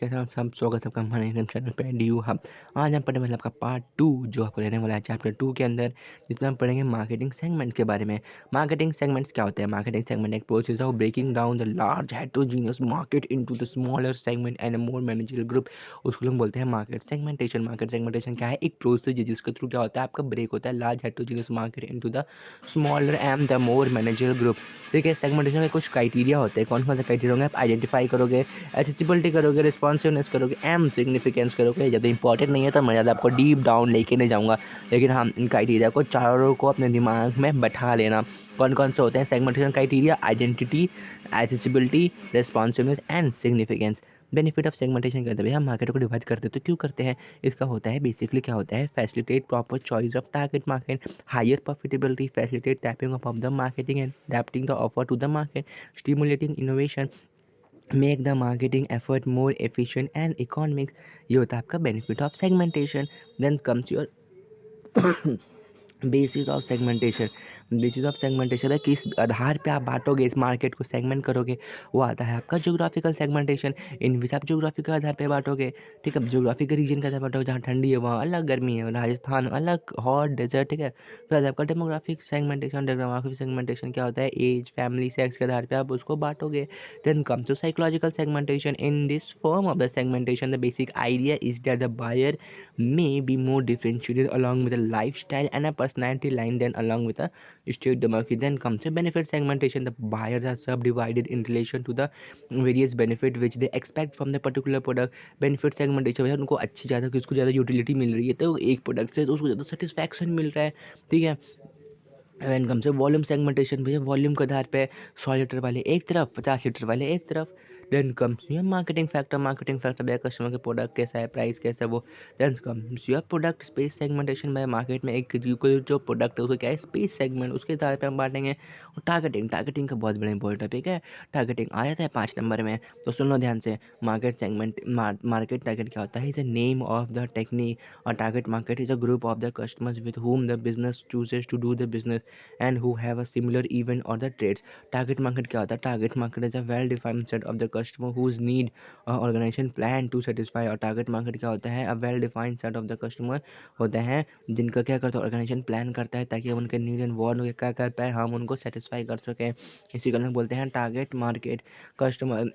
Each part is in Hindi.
कैसे आप सब स्वागत है आपका हमारे यूट्यूब चैनल पे डी हब। आज हम पढ़ने वाले आपका पार्ट 2 जो आपको रहने वाला है चैप्टर 2 के अंदर, जिसमें हम पढ़ेंगे मार्केटिंग सेगमेंट के बारे में। मार्केटिंग सेगमेंट्स क्या होते हैं? मार्केटिंग सेगमेंट एक process of breaking down the large heterogeneous market into the smaller segment and a more manageable group. उसको हम बोलते हैं मार्केट सेगमेंटेशन। मार्केट सेगमेंटेशन क्या है? एक प्रोसेस है जिसके थ्रू क्या होता है, आपका ब्रेक होता है large heterogeneous market into the smaller and the more manageable group. ठीक है, सेगमेंटेशन के कुछ क्राइटेरिया होते हैं। कौन कौन से क्राइटेरिया होंगे? आप आइडेंटिफाई करोगे, एक्सेसिबिलिटी करोगे, रिस्पॉन्सिवनेस करोगे, एम सिग्निफिकेंस करोगे। ज़्यादा इंपॉर्टेंट नहीं है तो मैं ज़्यादा आपको डीप डाउन लेके नहीं जाऊँगा, लेकिन हम इन क्राइटेरिया को चारों को अपने दिमाग में बैठा लेना। कौन कौन से होते हैं segmentation criteria? Identity, accessibility, responsiveness and significance. Benefit of segmentation कहते हैं भैया, हम मार्केट को डिवाइड करते हैं तो क्यों करते हैं? इसका होता है बेसिकली क्या होता है, facilitate proper choice of target market, higher profitability, facilitate tapping of the marketing and adapting the offer to the market, stimulating innovation, make the marketing effort more efficient and economics. ये होता है आपका benefit of segmentation. Then comes your basis of segmentation. Basis of segmentation है किस आधार पे आप बांटोगे इस मार्केट को, सेगमेंट करोगे, वो आता है आपका ज्योग्राफिकल सेगमेंटेशन। इन विच आप ज्योग्राफी के आधार पे बांटोगे। ठीक है, ज्योग्राफी के रीजन के आधार पे बांटोगे, जहाँ ठंडी है वहाँ अलग, गर्मी है, राजस्थान अलग, हॉट डेजर्ट। ठीक है, फिर आता है आपका डेमोग्राफिक सेगमेंटेशन। डेमोग्राफिक सेगमेंटेशन क्या होता है? एज, फैमिली, सेक्स के आधार पे आप उसको बांटोगे। Then comes to psychological segmentation. In this form of the segmentation the basic idea is that the buyer may be more differentiated along with a lifestyle and a personality line than along with a state demography. Then comes the benefit segmentation. The buyers are subdivided in relation to the various benefit which they expect from the particular product. Benefit segmentation भैया उनको अच्छी ज़्यादा, किसको ज़्यादा यूटिलिटी मिल रही है तो एक प्रोडक्ट से तो उसको ज़्यादा सेटिस्फैक्शन मिल रहा है। ठीक है, वैन कम से वॉल्यूम सेगमेंटेशन भैया, वॉल्यूम के आधार पे 100 लीटर वाले एक तरफ, 50 लीटर वाले एक तरफ। Then comes your marketing factor. Marketing factor भैया कस्टमर के प्रोडक्ट कैसा है, प्राइस कैसा है वो। Then comes your product space segmentation. भैया मार्केट में एक जो प्रोडक्ट है उसको क्या है, स्पेस सेगमेंट, उसके आधार पे हम बांटेंगे। और टारगेटिंग, टारगेटिंग का बहुत बड़ा इंपॉर्टेंट टॉपिक है। टारगेटिंग आ जाता है 5 नंबर में, तो सुन लो ध्यान से। मार्केट सेगमेंट, मार्केट टारगेट क्या होता है? Is a name of the technique. और target market is a group of the customers with whom the business chooses to do the business and who have a similar event or the traits. Target market क्या होता है? Target market is a well defined set of the customer whose need organization plan to satisfy। और target market क्या होता है? A well defined set of the customer होते हैं जिनका क्या करता है, ऑर्गेनाइजेशन प्लान करता है ताकि हम उनके नीड एंड वांट क्या कर पाए, हम उनको सेटिस्फाई कर सकें। इसी को हम बोलते हैं target market. Customer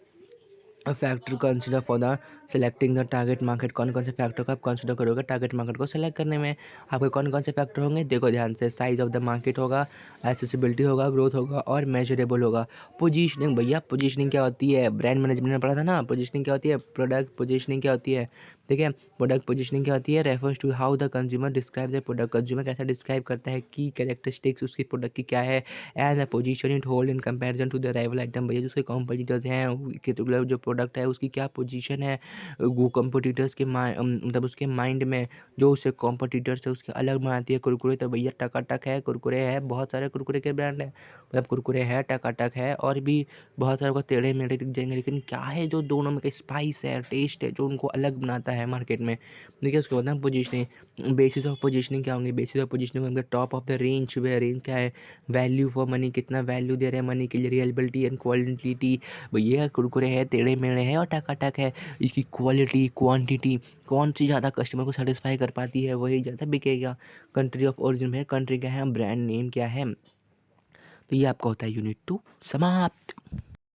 factor consider for the selecting the target market. कौन कौन से फैक्टर को आप कंसिडर करोगे टारगेट मार्केट को सेलेक्ट करने में? आपके कौन कौन से फैक्टर होंगे, देखो ध्यान से। साइज ऑफ द मार्केट होगा, एक्सेसिबिलिटी होगा, ग्रोथ होगा और मेजरेबल होगा। पोजीशनिंग भैया, पोजीशनिंग क्या होती है? ब्रांड मैनेजमेंट में पढ़ा था ना, पोजीशनिंग क्या होती है? प्रोडक्ट पोजीशनिंग क्या होती है? ठीक है, प्रोडक्ट पोजीशनिंग क्या होती है? Refers to how the consumer describe the product. Consumer कैसा डिस्क्राइब करता है, की कैरेक्टरिस्टिक्स उसकी प्रोडक्ट की क्या है, as a position it hold in comparison to the rival item. भैया जो उसके कॉम्पिटिटर्स हैं, पर्टिकुलर जो प्रोडक्ट है उसकी क्या पोजीशन है वो कॉम्पिटिटर्स के मतलब उसके माइंड में, जो उससे कॉम्पिटिटर्स है उसके अलग बनाती है। कुरकुरे तो भैया टकाटक है, कुरकुरे है, बहुत सारे कुरकुरे के ब्रांड है, मतलब कुरकुरे है, टकाटक है, और भी बहुत सारे को टेढ़े मेढ़े दिख जाएंगे, लेकिन क्या है जो दोनों में का स्पाइस है, टेस्ट है, जो उनको अलग बनाता है मार्केट में। देखिए उसके बाद ना पोजीशनिंग। बेसिस ऑफ पोजीशनिंग क्या होंगे? बेसिस ऑफ पोजीशनिंग होंगे top of the range. Range क्या है? वैल्यू फॉर मनी, कितना वैल्यू दे रहे हैं मनी के लिए, रिलायबिलिटी एंड क्वालिटी। भैया कुरकुरे है, टेढ़े मेढ़े है और टकाटक है, इसकी क्वालिटी क्वांटिटी कौन सी ज़्यादा कस्टमर को सेटिस्फाई कर पाती है, वही ज़्यादा बिकेगा। कंट्री ऑफ ओरिजिन है, कंट्री क्या है, ब्रांड नेम क्या है। तो ये आपका होता है यूनिट 2 समाप्त।